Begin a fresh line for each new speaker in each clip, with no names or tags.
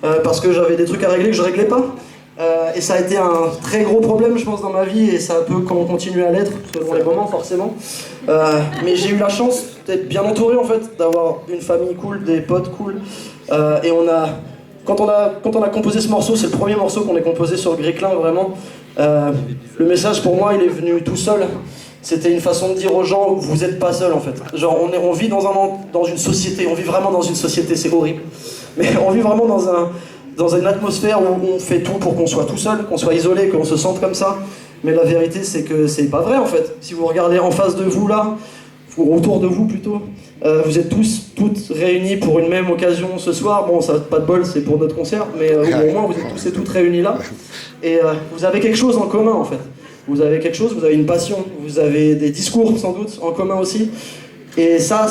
parce que j'avais des trucs à régler que je réglais pas. Et ça a été un très gros problème, je pense, dans ma vie, et ça peut continuer à l'être, selon les moments, forcément. Mais j'ai eu la chance d'être bien entouré, en fait, d'avoir une famille cool, des potes cool. Et quand on a composé ce morceau, c'est le premier morceau qu'on ait composé sur Gréclin, vraiment. Le message, pour moi, il est venu tout seul. C'était une façon de dire aux gens, vous êtes pas seuls, en fait. Genre, on vit dans une société, on vit vraiment dans une société, c'est horrible. Mais on vit vraiment dans une atmosphère où on fait tout pour qu'on soit tout seul, qu'on soit isolé, qu'on se sente comme ça. Mais la vérité, c'est que c'est pas vrai, en fait. Si vous regardez en face de vous, là, ou autour de vous plutôt, vous êtes toutes réunis pour une même occasion ce soir. Bon, ça pas de bol, c'est pour notre concert, mais au moins vous êtes tous et toutes réunis là. Et vous avez quelque chose en commun, en fait. Vous avez quelque chose, vous avez une passion, vous avez des discours sans doute en commun aussi. Et ça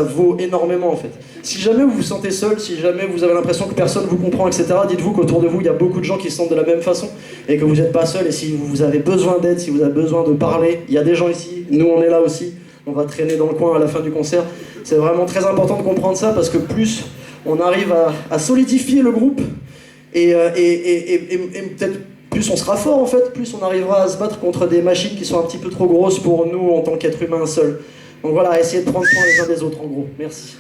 vaut énormément, en fait. Si jamais vous vous sentez seul, si jamais vous avez l'impression que personne vous comprend, etc., dites-vous qu'autour de vous, il y a beaucoup de gens qui se sentent de la même façon et que vous n'êtes pas seul. Et si vous avez besoin d'aide, si vous avez besoin de parler, il y a des gens ici, nous on est là aussi, on va traîner dans le coin à la fin du concert. C'est vraiment très important de comprendre ça parce que plus on arrive à solidifier le groupe et peut-être plus on sera fort, en fait, plus on arrivera à se battre contre des machines qui sont un petit peu trop grosses pour nous en tant qu'êtres humains seuls. Donc voilà, essayez de prendre soin les uns des autres, en gros. Merci.